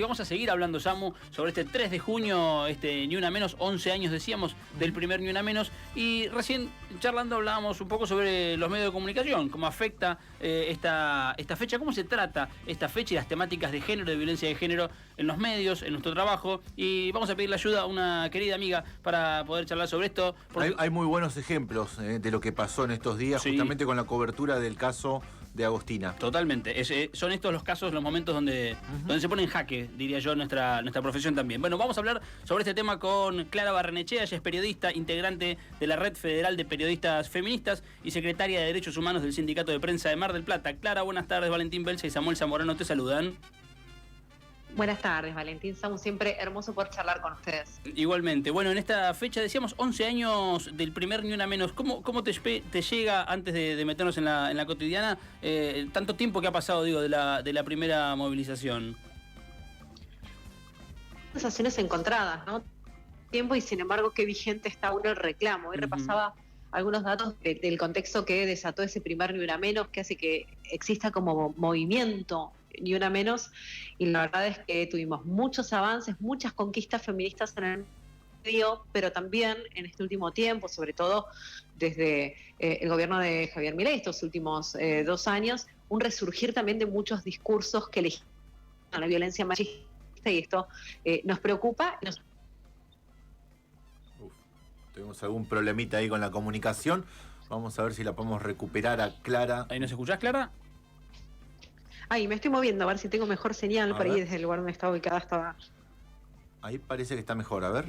Y vamos a seguir hablando, Samu, sobre este 3 de junio, Ni Una Menos, 11 años decíamos, del primer Ni Una Menos. Y recién charlando hablábamos un poco sobre los medios de comunicación, cómo afecta esta fecha, cómo se trata esta fecha y las temáticas de género, de violencia de género en los medios, en nuestro trabajo. Y vamos a pedirle ayuda a una querida amiga para poder charlar sobre esto. Porque... Hay muy buenos ejemplos de lo que pasó en estos días, sí, justamente con la cobertura del caso de Agostina. Totalmente. Son estos los casos, los momentos donde se pone en jaque, diría yo, nuestra profesión también. Bueno, vamos a hablar sobre este tema con Clara Barrenechea. Ella es periodista, integrante de la Red Federal de Periodistas Feministas y secretaria de Derechos Humanos del Sindicato de Prensa de Mar del Plata. Clara, buenas tardes. Valentín Belsa y Samuel Zamorano te saludan. Buenas tardes, Valentín. Samu, siempre hermoso poder charlar con ustedes. Igualmente. Bueno, en esta fecha decíamos 11 años del primer Ni Una Menos. ¿Cómo te llega, antes de meternos en la cotidiana, tanto tiempo que ha pasado, digo, de la primera movilización? Sensaciones encontradas, ¿no? Tiempo y sin embargo qué vigente está aún el reclamo. Hoy repasaba algunos datos del contexto que desató ese primer Ni Una Menos, que hace que exista como movimiento Ni Una Menos, y la verdad es que tuvimos muchos avances, muchas conquistas feministas en el medio, pero también en este último tiempo, sobre todo desde el gobierno de Javier Milei, estos últimos 2 años, un resurgir también de muchos discursos que legitiman la violencia machista, y esto nos preocupa. Tenemos algún problemita ahí con la comunicación. Vamos a ver si la podemos recuperar a Clara. ¿Ahí nos escuchás, Clara? Ay, me estoy moviendo a ver si tengo mejor señal por ahí desde el lugar donde estaba ubicada hasta... Ahí parece que está mejor, a ver.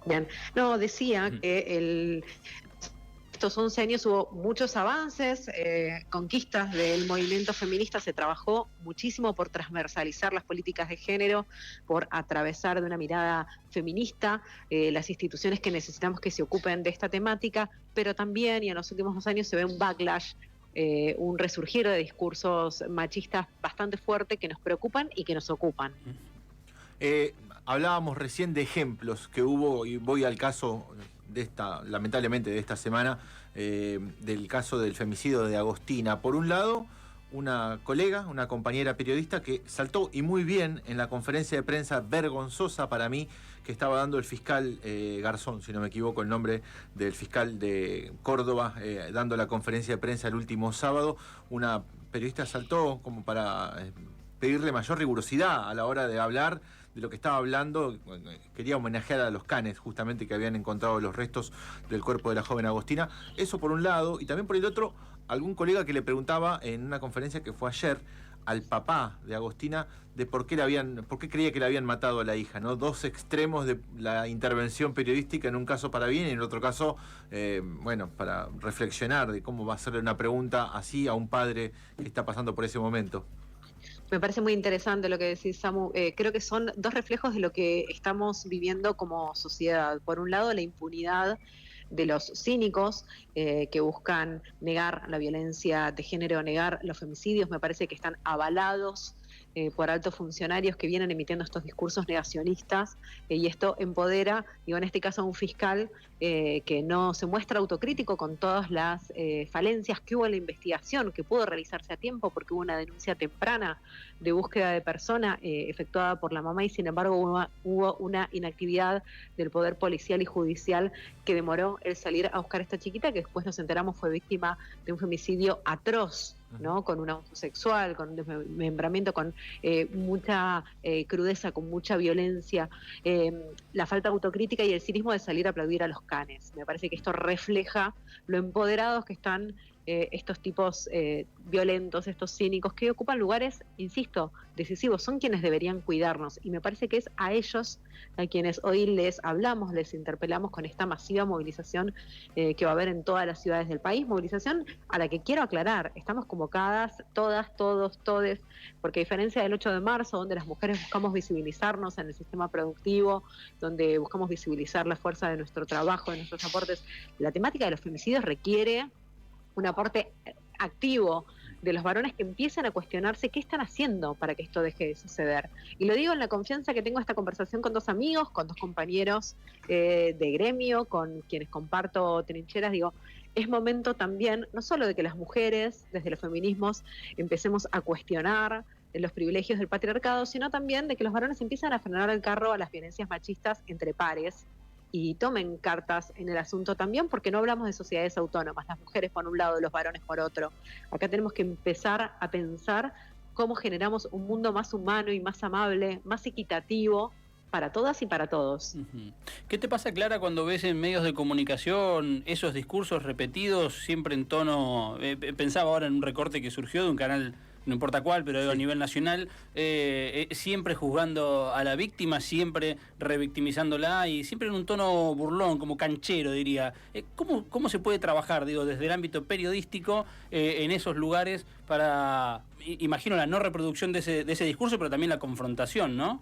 Bien. No, decía que estos 11 años hubo muchos avances, conquistas del movimiento feminista. Se trabajó muchísimo por transversalizar las políticas de género, por atravesar de una mirada feminista las instituciones que necesitamos que se ocupen de esta temática, pero también, y en los últimos 2 años se ve un backlash, un resurgir de discursos machistas bastante fuerte que nos preocupan y que nos ocupan. Hablábamos recién de ejemplos que hubo, y voy al caso lamentablemente de esta semana, del caso del femicidio de Agostina. Por un lado, una colega, una compañera periodista que saltó, y muy bien, en la conferencia de prensa vergonzosa para mí que estaba dando el fiscal Garzón, si no me equivoco el nombre del fiscal de Córdoba, dando la conferencia de prensa el último sábado. Una periodista saltó como para pedirle mayor rigurosidad a la hora de hablar de lo que estaba hablando. Quería homenajear a los canes, justamente, que habían encontrado los restos del cuerpo de la joven Agostina. Eso por un lado, y también por el otro, algún colega que le preguntaba en una conferencia que fue ayer al papá de Agostina de por qué creía que le habían matado a la hija, ¿no? Dos extremos de la intervención periodística, en un caso para bien y en el otro caso, para reflexionar de cómo va a hacerle una pregunta así a un padre que está pasando por ese momento. Me parece muy interesante lo que decís, Samu. Creo que son 2 reflejos de lo que estamos viviendo como sociedad. Por un lado, la impunidad de los cínicos que buscan negar la violencia de género, negar los femicidios. Me parece que están avalados por altos funcionarios que vienen emitiendo estos discursos negacionistas, y esto empodera, en este caso, a un fiscal que no se muestra autocrítico con todas las falencias que hubo en la investigación, que pudo realizarse a tiempo porque hubo una denuncia temprana de búsqueda de persona efectuada por la mamá, y sin embargo hubo una inactividad del poder policial y judicial que demoró el salir a buscar a esta chiquita, que después nos enteramos fue víctima de un femicidio atroz, ¿no? Con un abuso sexual, con desmembramiento, con mucha crudeza, con mucha violencia, la falta de autocrítica y el cinismo de salir a aplaudir a los canes. Me parece que esto refleja lo empoderados que están estos tipos violentos, estos cínicos, que ocupan lugares, insisto, decisivos. Son quienes deberían cuidarnos, y me parece que es a ellos a quienes hoy les hablamos, les interpelamos con esta masiva movilización que va a haber en todas las ciudades del país. Movilización a la que, quiero aclarar, estamos convocadas todas, todos, todes, porque a diferencia del 8 de marzo, donde las mujeres buscamos visibilizarnos en el sistema productivo, donde buscamos visibilizar la fuerza de nuestro trabajo, de nuestros aportes, la temática de los femicidios requiere un aporte activo de los varones que empiezan a cuestionarse qué están haciendo para que esto deje de suceder. Y lo digo en la confianza que tengo esta conversación con 2 amigos, con 2 compañeros de gremio, con quienes comparto trincheras. Digo, es momento también, no solo de que las mujeres, desde los feminismos, empecemos a cuestionar los privilegios del patriarcado, sino también de que los varones empiezan a frenar el carro a las violencias machistas entre pares y tomen cartas en el asunto también, porque no hablamos de sociedades autónomas, las mujeres por un lado, los varones por otro. Acá tenemos que empezar a pensar cómo generamos un mundo más humano y más amable, más equitativo, para todas y para todos. ¿Qué te pasa, Clara, cuando ves en medios de comunicación esos discursos repetidos, siempre en tono... pensaba ahora en un recorte que surgió de un canal, no importa cuál, pero sí, a nivel nacional, siempre juzgando a la víctima, siempre revictimizándola y siempre en un tono burlón, como canchero, diría. ¿Cómo se puede trabajar, digo, desde el ámbito periodístico en esos lugares para, imagino, la no reproducción de ese discurso, pero también la confrontación, ¿no?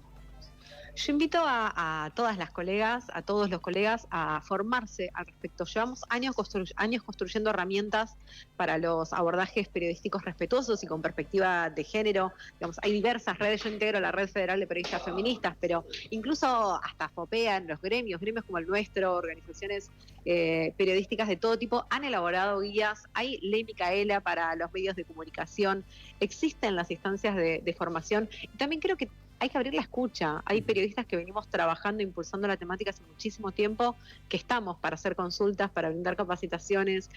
Yo invito a todas las colegas, a todos los colegas a formarse al respecto. Llevamos años construyendo herramientas para los abordajes periodísticos respetuosos y con perspectiva de género. Digamos, hay diversas redes, yo integro la Red Federal de Periodistas Feministas, pero incluso hasta FOPEA, en los gremios como el nuestro, organizaciones periodísticas de todo tipo, han elaborado guías. Hay Ley Micaela para los medios de comunicación, existen las instancias de formación, y también creo que hay que abrir la escucha. Hay periodistas que venimos trabajando, impulsando la temática hace muchísimo tiempo, que estamos para hacer consultas, para brindar capacitaciones,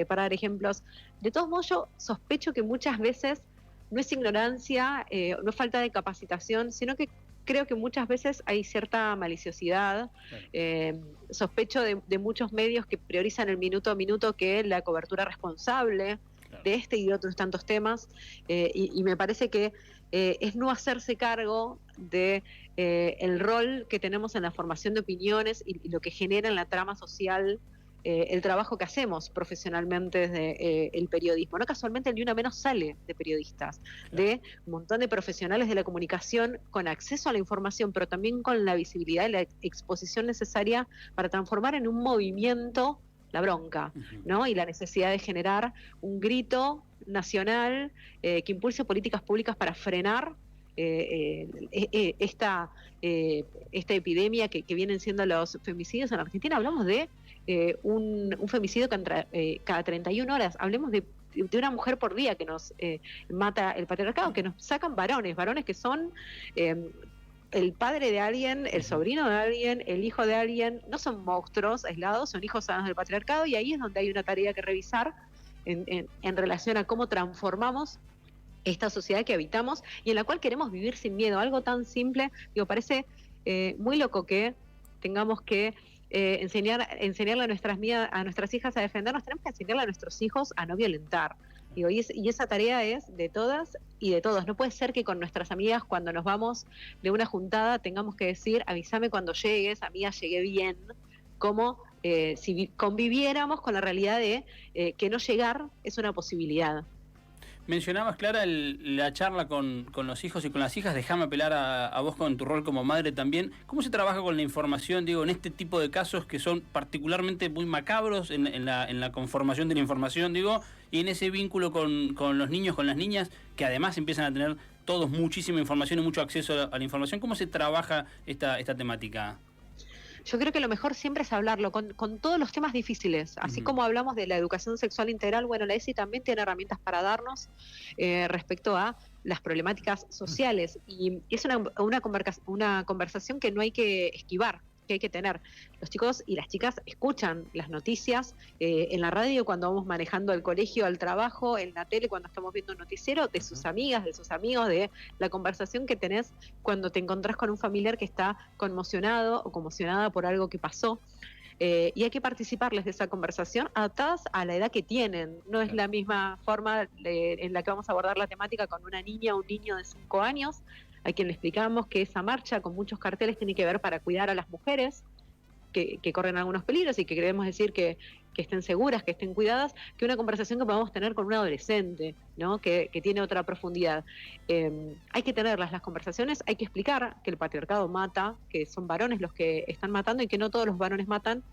para dar ejemplos. De todos modos, yo sospecho que muchas veces no es ignorancia, no es falta de capacitación, sino que creo que muchas veces hay cierta maliciosidad. Sospecho de muchos medios que priorizan el minuto a minuto que la cobertura responsable de este y de otros tantos temas, y me parece que es no hacerse cargo de el rol que tenemos en la formación de opiniones y lo que genera en la trama social el trabajo que hacemos profesionalmente desde el periodismo. No casualmente el Ni Una Menos sale de periodistas, de un montón de profesionales de la comunicación con acceso a la información, pero también con la visibilidad y la exposición necesaria para transformar en un movimiento la bronca, ¿no? Y la necesidad de generar un grito nacional que impulse políticas públicas para frenar esta epidemia que vienen siendo los femicidios en Argentina. Hablamos de un femicidio cada 31 horas. Hablemos de una mujer por día que nos mata el patriarcado, que nos sacan varones que son el padre de alguien, el sobrino de alguien, el hijo de alguien. No son monstruos aislados, son hijos sanos del patriarcado, y ahí es donde hay una tarea que revisar en relación a cómo transformamos esta sociedad que habitamos y en la cual queremos vivir sin miedo. Algo tan simple, parece muy loco que tengamos que enseñarle a nuestras hijas a defendernos. Tenemos que enseñarle a nuestros hijos a no violentar. Y esa tarea es de todas y de todos. No puede ser que con nuestras amigas, cuando nos vamos de una juntada, tengamos que decir: avísame cuando llegues, amiga, llegué bien, como si conviviéramos con la realidad de que no llegar es una posibilidad. Mencionabas, Clara, la charla con los hijos y con las hijas. Déjame apelar a vos con tu rol como madre también. ¿Cómo se trabaja con la información, digo, en este tipo de casos que son particularmente muy macabros en la conformación de la información, digo, y en ese vínculo con los niños, con las niñas, que además empiezan a tener todos muchísima información y mucho acceso a la información? ¿Cómo se trabaja esta temática? Yo creo que lo mejor siempre es hablarlo con todos los temas difíciles. Así como hablamos de la educación sexual integral, bueno, la ESI también tiene herramientas para darnos respecto a las problemáticas sociales. Y es una conversación que no hay que esquivar, que hay que tener. Los chicos y las chicas escuchan las noticias en la radio cuando vamos manejando al colegio, al trabajo, en la tele cuando estamos viendo un noticiero, de sus amigas, de sus amigos, de la conversación que tenés cuando te encontrás con un familiar que está conmocionado o conmocionada por algo que pasó. Y hay que participarles de esa conversación adaptadas a la edad que tienen. No es la misma forma en la que vamos a abordar la temática con una niña o un niño de 5 años, a quien le explicamos que esa marcha con muchos carteles tiene que ver para cuidar a las mujeres que corren algunos peligros y que queremos decir que estén seguras, que estén cuidadas, que una conversación que podamos tener con un adolescente, ¿no? que tiene otra profundidad. Hay que tenerlas las conversaciones, hay que explicar que el patriarcado mata, que son varones los que están matando y que no todos los varones matan.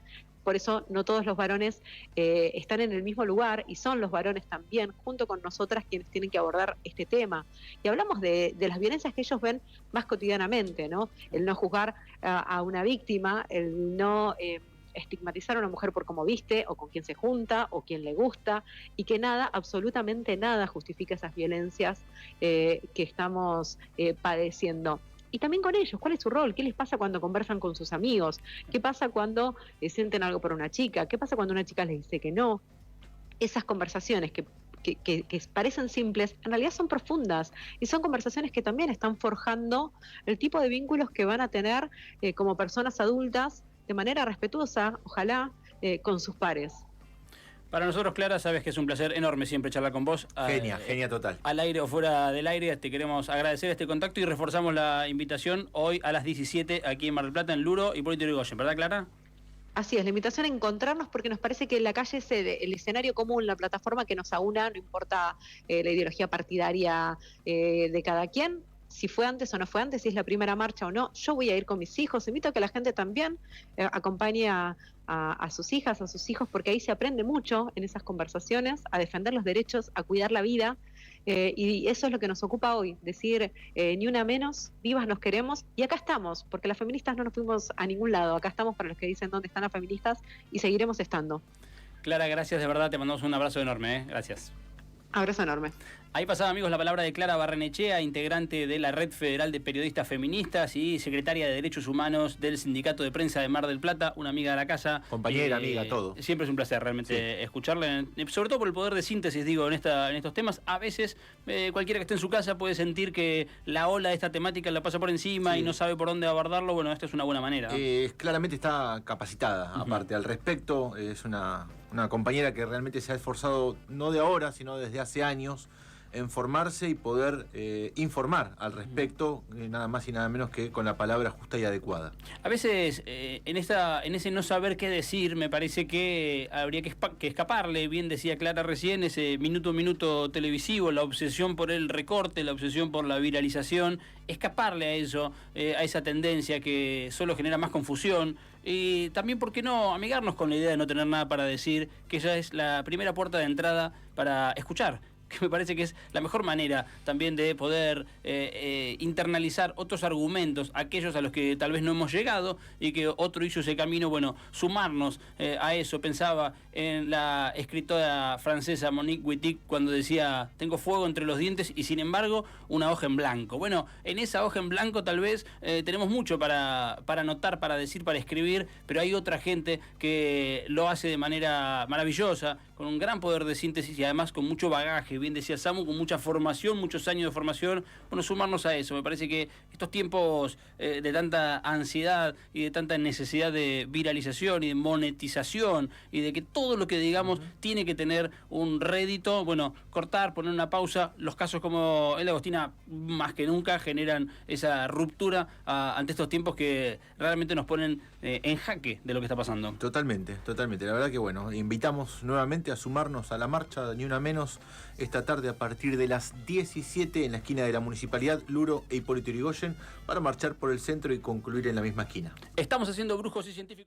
Por eso no todos los varones están en el mismo lugar, y son los varones también, junto con nosotras, quienes tienen que abordar este tema. Y hablamos de las violencias que ellos ven más cotidianamente, ¿no? El no juzgar a una víctima, el no estigmatizar a una mujer por cómo viste, o con quién se junta, o quién le gusta, y que nada, absolutamente nada justifica esas violencias que estamos padeciendo. Y también con ellos, ¿cuál es su rol? ¿Qué les pasa cuando conversan con sus amigos? ¿Qué pasa cuando sienten algo por una chica? ¿Qué pasa cuando una chica les dice que no? Esas conversaciones que parecen simples, en realidad son profundas, y son conversaciones que también están forjando el tipo de vínculos que van a tener como personas adultas, de manera respetuosa, ojalá, con sus pares. Para nosotros, Clara, sabes que es un placer enorme siempre charlar con vos. Genia total. Al aire o fuera del aire, te queremos agradecer este contacto y reforzamos la invitación hoy a las 17 aquí en Mar del Plata, en Luro y Hipólito Yrigoyen, ¿verdad, Clara? Así es, la invitación a encontrarnos, porque nos parece que la calle es el escenario común, la plataforma que nos aúna, no importa la ideología partidaria de cada quien, si fue antes o no fue antes, si es la primera marcha o no. Yo voy a ir con mis hijos, invito a que la gente también acompañe a sus hijas, a sus hijos, porque ahí se aprende mucho en esas conversaciones, a defender los derechos, a cuidar la vida. Y eso es lo que nos ocupa hoy, decir ni una menos, vivas nos queremos, y acá estamos, porque las feministas no nos fuimos a ningún lado, acá estamos para los que dicen dónde están las feministas, y seguiremos estando. Clara, gracias de verdad, te mandamos un abrazo enorme, gracias. Abrazo enorme. Ahí pasaba, amigos, la palabra de Clara Barrenechea, integrante de la Red Federal de Periodistas Feministas y secretaria de Derechos Humanos del Sindicato de Prensa de Mar del Plata, una amiga de la casa. Compañera, amiga, todo. Siempre es un placer realmente escucharla, sobre todo por el poder de síntesis, digo, en estos temas. A veces cualquiera que esté en su casa puede sentir que la ola de esta temática la pasa por encima y no sabe por dónde abordarlo. Bueno, esta es una buena manera. Claramente está capacitada, aparte, al respecto. Es una compañera que realmente se ha esforzado, no de ahora, sino desde hace años, en formarse y poder informar al respecto, nada más y nada menos que con la palabra justa y adecuada. A veces en ese no saber qué decir, me parece que habría que escaparle, bien decía Clara recién, ese minuto a minuto televisivo, la obsesión por el recorte, la obsesión por la viralización, escaparle a eso, a esa tendencia que solo genera más confusión. Y también, ¿por qué no amigarnos con la idea de no tener nada para decir, que ya es la primera puerta de entrada para escuchar? Que me parece que es la mejor manera también de poder internalizar otros argumentos, aquellos a los que tal vez no hemos llegado y que otro hizo ese camino, bueno, sumarnos a eso. Pensaba en la escritora francesa Monique Wittig cuando decía, tengo fuego entre los dientes y sin embargo una hoja en blanco. Bueno, en esa hoja en blanco tal vez tenemos mucho para anotar, para decir, para escribir, pero hay otra gente que lo hace de manera maravillosa, con un gran poder de síntesis y además con mucho bagaje, bien decía Samu, con mucha formación, muchos años de formación. Bueno, sumarnos a eso. Me parece que estos tiempos de tanta ansiedad y de tanta necesidad de viralización y de monetización y de que todo lo que digamos tiene que tener un rédito, bueno, cortar, poner una pausa. Los casos como el de Agostina, más que nunca, generan esa ruptura ante estos tiempos que realmente nos ponen en jaque de lo que está pasando. Totalmente. La verdad que, bueno, invitamos nuevamente a sumarnos a la marcha Ni Una Menos esta tarde a partir de las 17 en la esquina de la Municipalidad, Luro e Hipólito Yrigoyen, para marchar por el centro y concluir en la misma esquina. Estamos haciendo Brujos y Científicos.